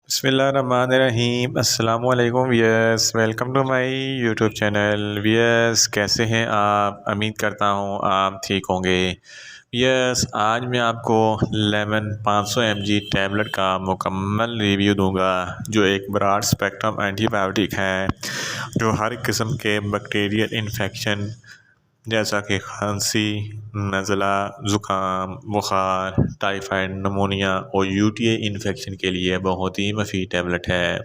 बिस्मिल्लाहिर्रहमानिर्रहीम अस्सलामुअलैकुम viewers, welcome to my YouTube channel. Viewers, कैसे हैं आप? उम्मीद करता हूँ आप ठीक होंगे। वियर्स, आज मैं आपको लेमन 500 mg टैबलेट का मुकम्मल रिव्यू दूंगा, जो एक ब्रॉड स्पेक्ट्रम एंटीबायोटिक है जो हर किस्म के बैक्टीरियल इन्फेक्शन जैसा कि खांसी, नज़ला, ज़ुकाम, बुखार, टाइफाइड, नमोनिया और यूटीआई इन्फेक्शन के लिए बहुत ही मुफीद टैबलेट है।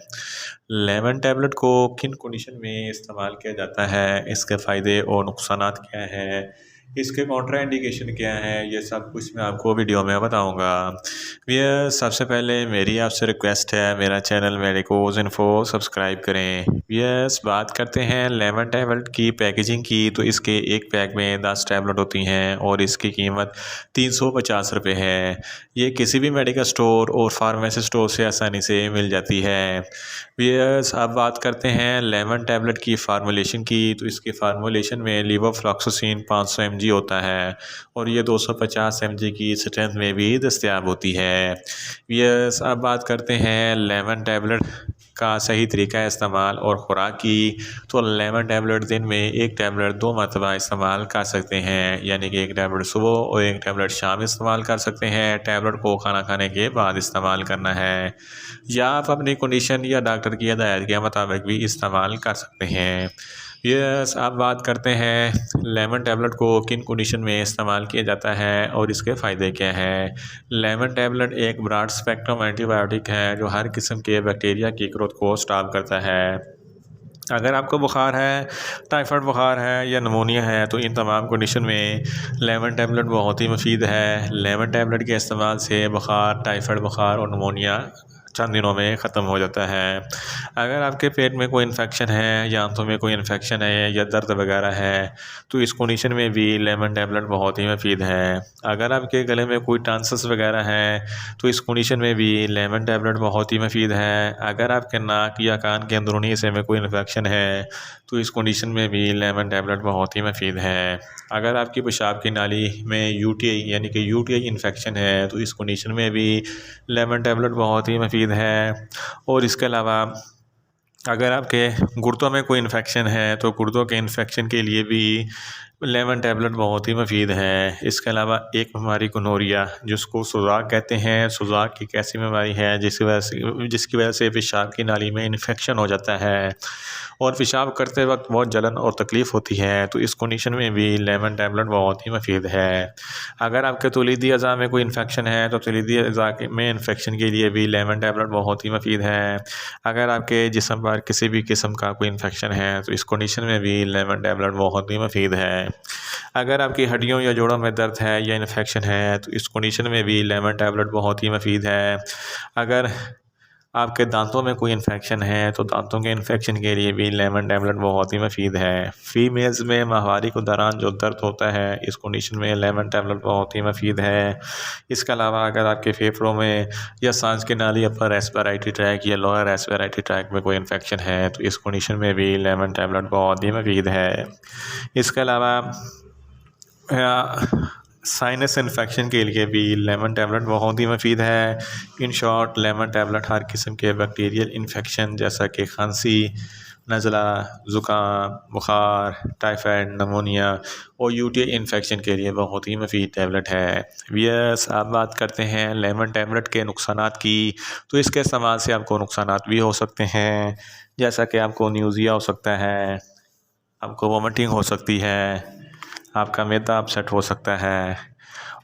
लेमन टैबलेट को किन कंडीशन में इस्तेमाल किया जाता है, इसके फ़ायदे और नुकसानात क्या हैं, इसके कॉन्ट्रा इंडिकेशन क्या है, ये सब कुछ मैं आपको वीडियो में बताऊंगा। भैया, सबसे पहले मेरी आपसे रिक्वेस्ट है, मेरा चैनल मेडिकोज इन्फो सब्सक्राइब करें। यस, बात करते हैं लेमन टैबलेट की पैकेजिंग की, तो इसके एक पैक में 10 टैबलेट होती हैं और इसकी कीमत 350 रुपये है। ये किसी भी मेडिकल स्टोर और फार्मेसी स्टोर से आसानी से मिल जाती है। यस, अब बात करते हैं लेमन टैबलेट की फार्मूलेशन की, तो इसकी फार्मूलेशन में लीवोफ्लॉक्सासिन 500 mg होता है और ये 250 mg की स्ट्रेंथ में भी दस्तयाब होती है। यस, अब बात करते हैं लेमन टैबलेट का सही तरीका इस्तेमाल और ख़ुराक की, तो लेमन टैबलेट दिन में एक टैबलेट 2 मरतबा इस्तेमाल कर सकते हैं, यानी कि एक टैबलेट सुबह और एक टैबलेट शाम इस्तेमाल कर सकते हैं। टैबलेट को खाना खाने के बाद इस्तेमाल करना है, या आप अपनी कंडीशन या डॉक्टर की हिदायत के मुताबिक भी इस्तेमाल कर सकते हैं। यस, अब बात करते हैं लेमन टैबलेट को किन कंडीशन में इस्तेमाल किया जाता है और इसके फ़ायदे क्या हैं। लेमन टैबलेट एक ब्रॉड स्पेक्ट्रम एंटीबायोटिक है जो हर किस्म के बैक्टीरिया की ग्रोथ को स्टॉप करता है। अगर आपको बुखार है, टाइफाइड बुखार है या नमोनिया है, तो इन तमाम कंडीशन में लेमन टैबलेट बहुत ही मुफीद है। लेमन टैबलेट के इस्तेमाल से बुखार, टाइफाइड बुखार और नमोनिया चंद दिनों में ख़त्म हो जाता है। अगर आपके पेट में कोई इन्फेक्शन है या आंतों में कोई इन्फेक्शन है या दर्द वगैरह है, तो इस कंडीशन में भी लेमन टैबलेट बहुत ही मुफीद है। अगर आपके गले में कोई टॉन्सिल्स वगैरह है, तो इस कंडीशन में भी लेमन टैबलेट बहुत ही मुफीद है। अगर आपके नाक या कान के अंदरूनी हिस्से में कोई इन्फेक्शन है, तो इस कंडीशन में भी लेमन टैबलेट बहुत ही मुफीद है। अगर आपकी पेशाब की नाली में यूटीआई यानी कि यूटीआई इन्फेक्शन है, तो इस कंडीशन में भी लेमन टैबलेट बहुत ही मुफीद है। और इसके अलावा अगर आपके गुर्दों में कोई इन्फेक्शन है, तो गुर्दों के इन्फेक्शन के लिए भी लेमन टैबलेट बहुत ही मुफीद है। इसके अलावा एक बीमारी गोनोरिया, जिसको सुजाक कहते हैं, सुजाक एक ऐसी बीमारी है जिसकी वजह से पेशाब की नाली में इन्फेक्शन हो जाता है और पेशाब करते वक्त बहुत जलन और तकलीफ़ होती है, तो इस कंडीशन में भी लेमन टैबलेट बहुत ही मुफीद है। अगर आपके तौलीदी अज़ा में कोई इन्फेक्शन है, तो तौलीदी अज़ा में इन्फेक्शन के लिए भी लेमन टैबलेट बहुत ही मुफीद है। अगर आपके जिस्म पर किसी भी किस्म का कोई इन्फेक्शन है, तो इस कंडीशन में भी लेमन टैबलेट बहुत ही मुफीद है। अगर आपकी हड्डियों या जोड़ों में दर्द है या इन्फेक्शन है, तो इस कंडीशन में भी लेमन टैबलेट बहुत ही मुफीद है। अगर आपके दांतों में कोई इन्फेक्शन है, तो दांतों के इन्फेक्शन के लिए भी लेमन टैबलेट बहुत ही मुफीद है। फीमेल्स में माहवारी के दौरान जो दर्द होता है, इस कंडीशन में लेमन टैबलेट बहुत ही मुफीद है। इसके अलावा अगर आपके फेफड़ों में या सांस की नाली, अपर रेस्पिरेटरी ट्रैक या लोअर रेस्पिरेटरी ट्रैक में कोई इन्फेक्शन है, तो इस कंडीशन में भी लेमन टैबलेट बहुत ही मुफीद है। इसके अलावा साइनस इन्फेक्शन के लिए भी लेमन टैबलेट बहुत ही मुफीद है। इन शॉर्ट, लेमन टैबलेट हर किस्म के बैक्टीरियल इन्फेक्शन जैसा कि खांसी, नज़ला, ज़ुकाम, बुखार, टाइफाइड, नमोनिया और यूटीआई इन्फेक्शन के लिए बहुत ही मुफीद टैबलेट है। वियर्स, अब बात करते हैं लेमन टैबलेट के नुकसानात की, तो इसके इस्तेमाल से आपको नुकसानात भी हो सकते हैं, जैसा कि आपको न्यूज़िया हो सकता है, आपको वोमिटिंग हो सकती है, आपका मैदा अपसेट हो सकता है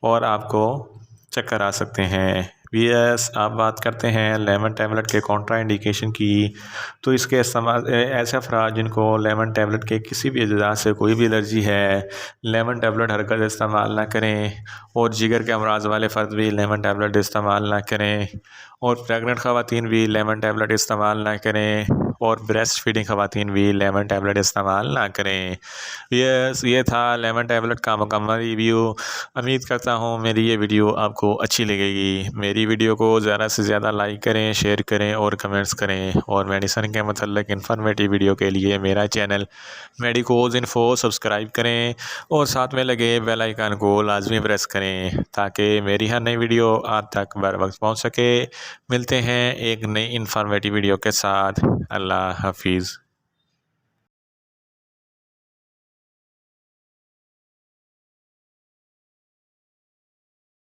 और आपको चक्कर आ सकते हैं। वीएस, आप बात करते हैं लेमन टैबलेट के कॉन्ट्रा इंडिकेशन की, तो इसके इस्तेमाल ऐसे अफराद जिनको लेमन टैबलेट के किसी भी अज्जा से कोई भी एलर्जी है, लेमन टैबलेट हरकत इस्तेमाल ना करें। और जिगर के अमराज वाले फ़र्द भी लेमन टैबलेट इस्तेमाल ना करें और प्रेगनेंट ख़वातीन भी लेमन टैबलेट इस्तेमाल ना करें। और ब्रेस्ट फीडिंग ख़वातीन भी लेमन टैबलेट इस्तेमाल ना करें। ये था लेमन टैबलेट का मुकम्मल रिव्यू। उम्मीद करता हूँ मेरी ये वीडियो आपको अच्छी लगेगी। मेरी वीडियो को ज़्यादा से ज़्यादा लाइक करें, शेयर करें और कमेंट्स करें। और मेडिसिन के मतलब इन्फॉर्मेटिव वीडियो के लिए मेरा चैनल मेडिकोज इन्फो सब्सक्राइब करें और साथ में लगे बेल आइकन को लाजमी प्रेस करें ताकि मेरी हर नई वीडियो आप तक बर वक्त पहुँच सके। मिलते हैं एक नई इन्फॉर्मेटिव वीडियो के साथ। अल्लाह हाफिज़।